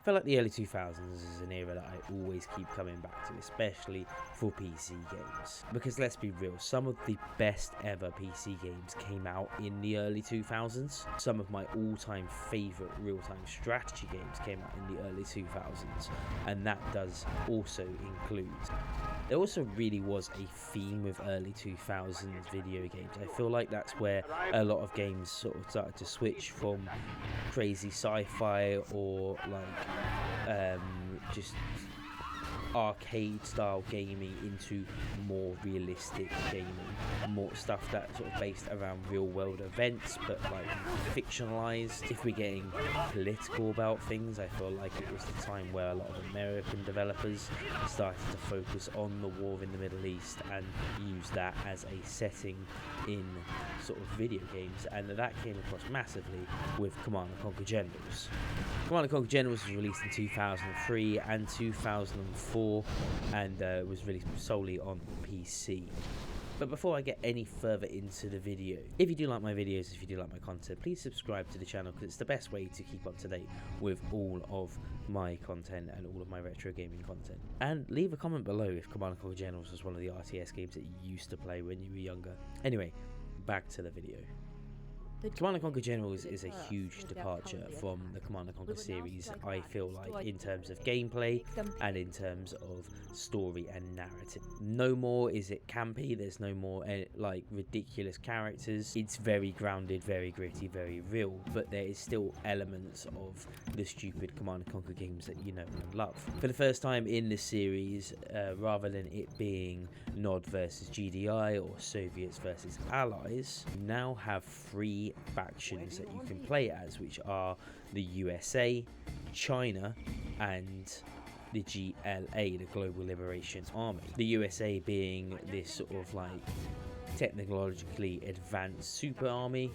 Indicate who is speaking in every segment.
Speaker 1: I feel like the early 2000s is an era that I always keep coming back to, especially for PC games. Because let's be real, some of the best ever PC games came out in the early 2000s. Some of my all-time favourite real-time strategy games came out in the early 2000s, and that does also include... There also really was a theme with early 2000s video games. I feel like that's where a lot of games sort of started to switch from crazy sci-fi or like just arcade style gaming into more realistic gaming, more stuff that's sort of based around real world events but like fictionalized. If we're getting political about things, I feel like it was the time where a lot of American developers started to focus on the war in the Middle East and use that as a setting in sort of video games, and that came across massively with Command & Conquer Generals. Command & Conquer Generals was released in 2003 and 2004 and was released solely on PC. But before I get any further into the video, if you do like my videos, if you do like my content, please subscribe to the channel because it's the best way to keep up to date with all of my content and all of my retro gaming content. And leave a comment below if Command & Conquer Generals was one of the RTS games that you used to play when you were younger. Anyway, back to the video. Command & Conquer Generals is a huge departure from the Command & Conquer series, I feel like, in terms of gameplay and in terms of story and narrative. No more is it campy, there's no more like ridiculous characters. It's very grounded, very gritty, very real, but there is still elements of the stupid Command & Conquer games that you know and love. For the first time in this series, rather than it being Nod versus GDI or Soviets versus Allies, you now have 3 factions that you can play as, which are the USA, China, and the GLA, the Global Liberation Army. The USA being this sort of like technologically advanced super army,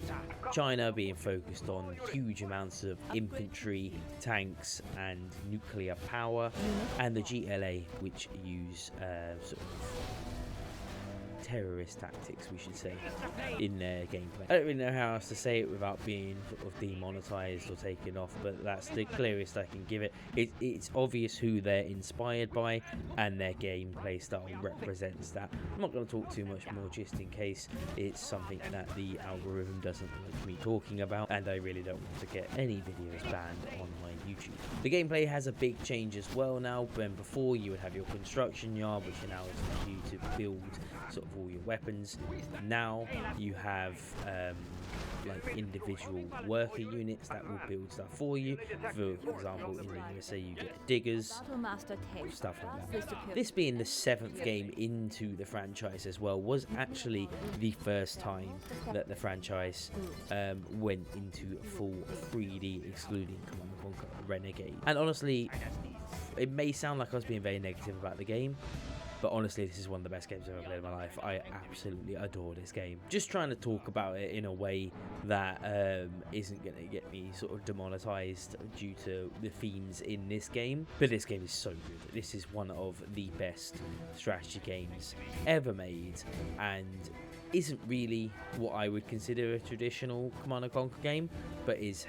Speaker 1: China being focused on huge amounts of infantry, tanks and nuclear power, and the GLA, which use sort of terrorist tactics, we should say, in their gameplay. I don't really know how else to say it without being sort of demonetized or taken off, but that's the clearest I can give it. It's obvious who they're inspired by, and their gameplay style represents that. I'm not going to talk too much more just in case it's something that the algorithm doesn't like me talking about, and I really don't want to get any videos banned on my YouTube. The gameplay has a big change as well now. When before you would have your construction yard, which allows you to build sort of all your weapons. Now you have like individual worker units that will build stuff for you. For example, in the USA you get diggers, stuff like that. This being the 7th game into the franchise as well, was actually the first time that the franchise went into full 3D, excluding Command & Conquer Renegade. And honestly, it may sound like I was being very negative about the game, but honestly, this is one of the best games I've ever played in my life. I absolutely adore this game. Just trying to talk about it in a way that isn't going to get me sort of demonetized due to the themes in this game. But this game is so good. This is one of the best strategy games ever made, and isn't really what I would consider a traditional Command & Conquer game, but is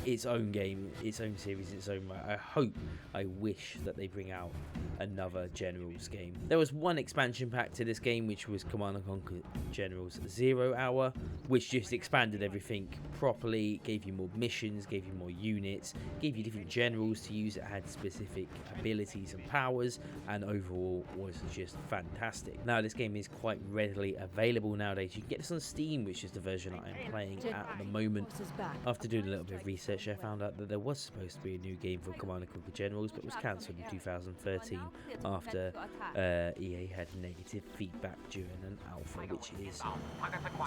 Speaker 1: its own game, its own series, its own right. I wish that they bring out another Generals game. There was one expansion pack to this game, which was Command & Conquer Generals 0 Hour, which just expanded everything properly, gave you more missions, gave you more units, gave you different generals to use that had specific abilities and powers, and overall was just fantastic. Now this game is quite readily available nowadays. You can get this on Steam, which is the version that I'm playing at the moment. After doing a little bit of research, I found out that there was supposed to be a new game for Command & Conquer Generals, but was cancelled in 2013 after EA had negative feedback during an alpha, which is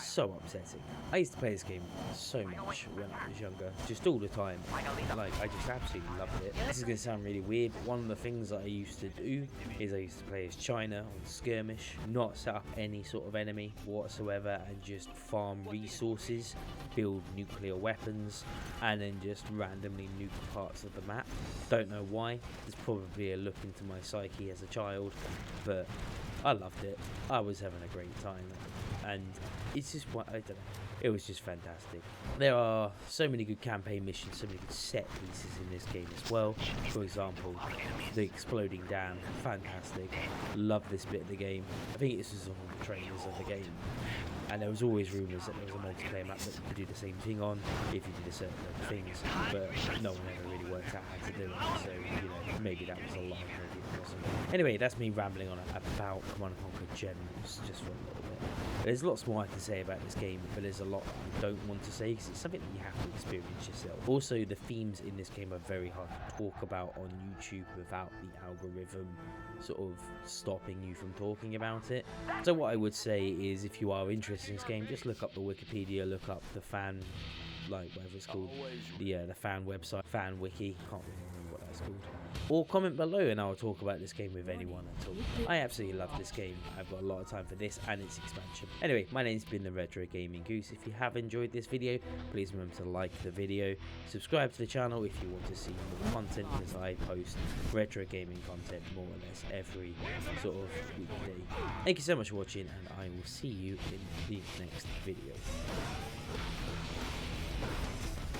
Speaker 1: so upsetting. I used to play this game so much when I was younger, just all the time. Like, I just absolutely loved it. This is going to sound really weird, but one of the things that I used to do is I used to play as China on Skirmish, not set up any sort of enemy whatsoever, and just farm resources, build nuclear weapons, and then just randomly nuke parts of the map. Don't know why. There's probably a look into my psyche as a child, but I loved it. I was having a great time. and it's just what I don't know. It was just fantastic. There are so many good campaign missions, so many good set pieces in this game as well. For example, the exploding dam, fantastic. Love this bit of the game. I think this was on the trailers of the game. And there was always rumours that there was a multiplayer map that you could do the same thing on if you did a certain things, but no one ever really worked out how to do it. So, you know, maybe that was a lie, maybe it wasn't. Anyway, that's me rambling on about Command & Conquer Generals just for a little bit. There's lots more I can say about this game, but there's a lot I don't want to say because it's something that you have to experience yourself. Also, the themes in this game are very hard to talk about on YouTube without the algorithm sort of stopping you from talking about it. So what I would say is, if you are interested in this game, just look up the Wikipedia, look up the fan, like whatever it's called, the fan website, fan wiki, can't remember what that's called. Or comment below and I'll talk about this game with anyone at all. I absolutely love this game. I've got a lot of time for this and its expansion. Anyway, my name's been the Retro Gaming Goose. If you have enjoyed this video, please remember to like the video, subscribe to the channel if you want to see more content, because I post retro gaming content more or less every sort of weekday. Thank you so much for watching, and I will see you in the next video.